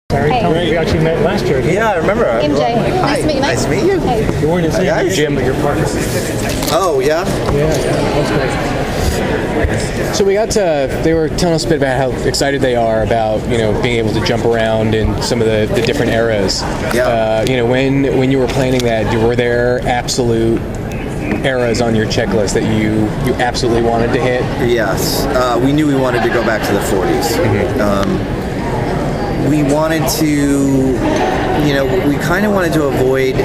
Sorry, Hey. we actually met last year. Yeah, I remember. MJ, Hi. nice to meet you, mate. Nice to meet you. Hey. You weren't in the same gym, but you're part of it. Oh, yeah? Yeah, that's great. So they were telling us a bit about how excited they are about, being able to jump around in some of the different eras. Yeah. When you were planning that, were there absolute eras on your checklist that you absolutely wanted to hit? Yes. We knew we wanted to go back to the 40s. Mm-hmm. We wanted to, we kind of wanted to avoid,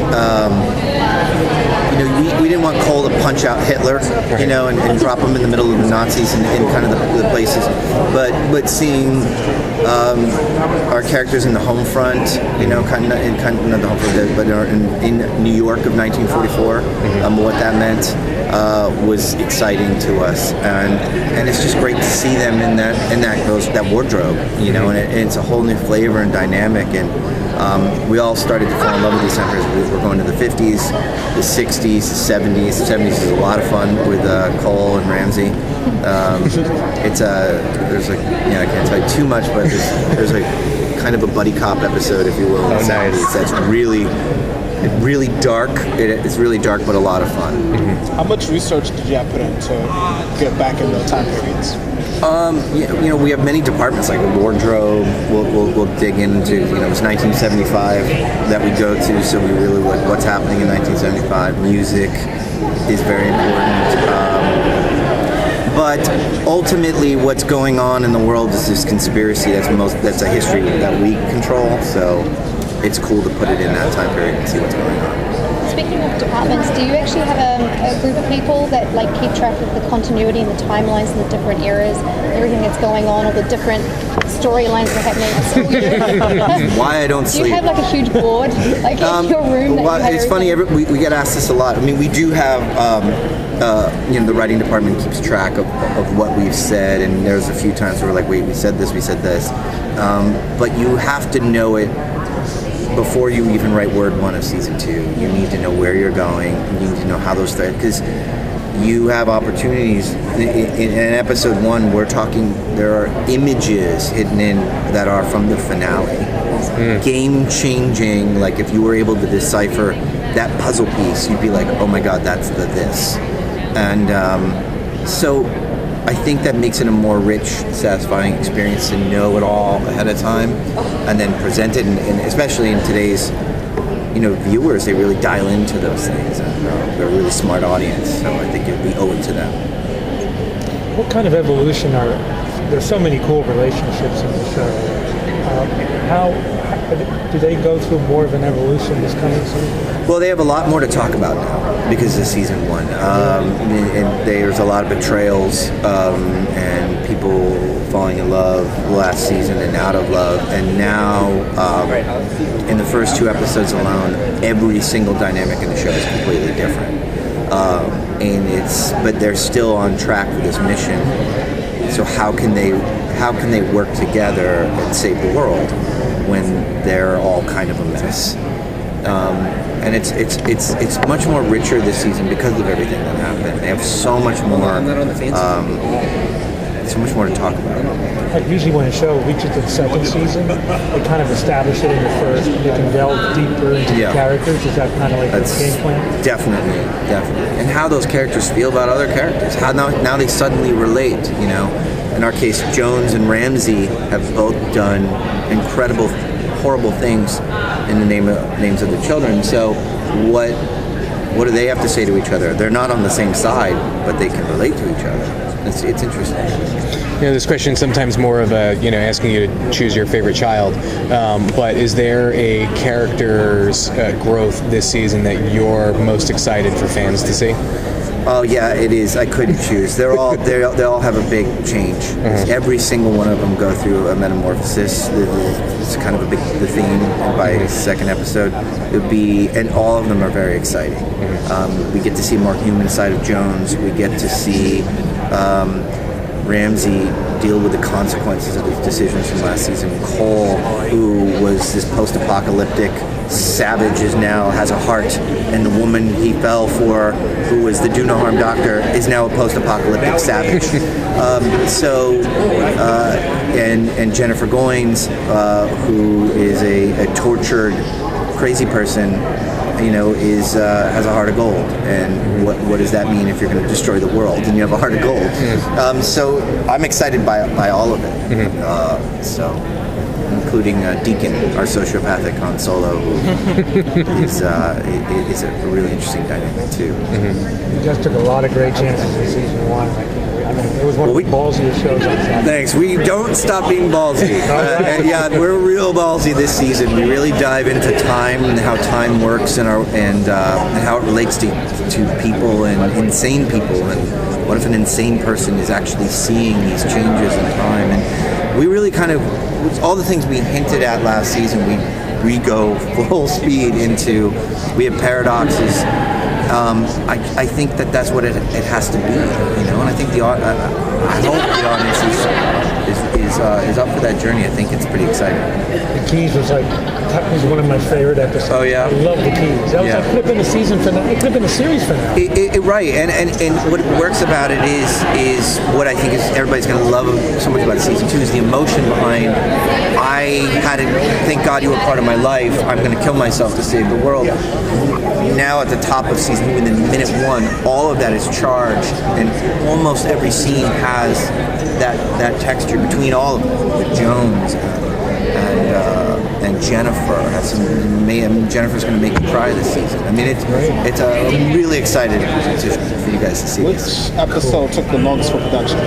we didn't want Cole to punch out Hitler, and drop him in the middle of the Nazis and kind of the places. But seeing our characters in the home front, kind of not the home front, but in New York of 1944, what that meant was exciting to us, and it's just great to see them in that wardrobe, and it's a whole new flavor and dynamic, and we all started to fall in love with these centers. We're going to the 50s, the 60s, the 70s. The 70s is a lot of fun with Cole and Ramsey. I can't tell you too much, but there's a kind of a buddy cop episode, if you will. Oh, nice. That's really dark. It's really dark, but a lot of fun. Mm-hmm. How much research did you have put in to get back in the time periods? We have many departments like wardrobe. We'll dig into. It's 1975 that we go to, so we really look what's happening in 1975. Music is very important. But ultimately, what's going on in the world is this conspiracy that's a history that we control. So it's cool to put it in that time period and see what's going on. Speaking of departments, do you actually have a group of people that keep track of the continuity and the timelines and the different eras, everything that's going on, all the different storylines that are happening? Why I don't sleep? Do you have a huge board in your room? It's funny. We get asked this a lot. I mean, we do have. The writing department keeps track of what we've said, and there's a few times where we're like, wait, we said this. But you have to know it before you even write word one of season 2. You need to know where you're going. You need to know how those threads, because you have opportunities. In episode 1, we're talking, there are images hidden in that are from the finale. Game changing, like if you were able to decipher that puzzle piece, you'd be like, oh my God, that's this. And so I think that makes it a more rich, satisfying experience to know it all ahead of time and then present it, and especially in today's viewers, they really dial into those things, and they're a really smart audience, so I think we owe it to them. What kind of evolution there's so many cool relationships in the show. How do they go through more of an evolution this coming season? Well, they have a lot more to talk about now because of season 1. And there's a lot of betrayals and people falling in love last season and out of love. And now, in the first 2 episodes alone, every single dynamic in the show is completely different. But they're still on track for this mission. So how can they work together and save the world when they're all kind of a mess? And it's much more richer this season because of everything that happened. They have so much more to talk about. Usually when a show reaches the second season, they kind of establish it in the first, and they can delve deeper into the characters. Is that kind of like the game plan? Definitely. And how those characters feel about other characters. How now they suddenly relate, In our case, Jones and Ramsey have both done incredible, horrible things in the names of the children. So what do they have to say to each other? They're not on the same side, but they can relate to each other. It's interesting. This question is sometimes more of a, asking you to choose your favorite child. But is there a character's growth this season that you're most excited for fans to see? Oh yeah, it is. I couldn't choose. They all have a big change. Every single one of them go through a metamorphosis. It's kind of the theme by the second episode. And all of them are very exciting. We get to see a more human side of Jones. We get to see Ramsey deal with the consequences of his decisions from last season. Cole, who was this post-apocalyptic savage, now has a heart, and the woman he fell for, who was the do no harm doctor, is now a post-apocalyptic savage. and Jennifer Goines, who is a tortured, crazy person, is has a heart of gold. And what does that mean if you're going to destroy the world and you have a heart of gold? So I'm excited by all of it. So. Including Deacon, our sociopathic Han Solo, who is a really interesting dynamic too. You guys took a lot of great chances in season 1. I mean, it was one of the ballsiest shows on Saturday. Thanks. We don't stop being ballsy. Yeah, we're real ballsy this season. We really dive into time and how time works and how it relates to people and insane people. And what if an insane person is actually seeing these changes in time? And we really kind of, all the things we hinted at last season, we go full speed into. We have paradoxes. I think that's what it has to be, and I think I hope the audience is up for that journey. I think it's pretty exciting. The Keys that was one of my favorite episodes. Oh yeah, I love the Keys. That was could have been a season finale. It could have been a series finale. Right, and what works about it is what I think is everybody's going to love so much about season 2 is the emotion behind. I had to thank God you were part of my life. I'm going to kill myself to save the world. Now at the top of season 2, within minute 1, all of that is charged, and almost every scene has that texture between all of them. With Jones and Jennifer has some. Jennifer's going to make you cry this season. I mean, I'm really excited for you guys to see. Which episode took the longest for production?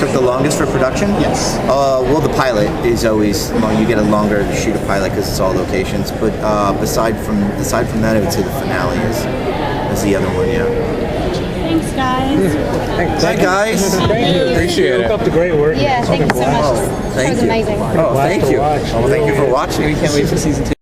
Took the longest for production? Yes. Well, the pilot is always you get a longer to shoot a pilot because it's all locations. But aside from that, I would say the finale is the other one. Yeah. Thanks, guys. Thanks, guys. Thank you. Appreciate it. Keep up the great work. Yeah, thank you so much. Thank That was you. amazing. Oh, thank you. watch. Well, thank you for watching. We can't wait for season 2.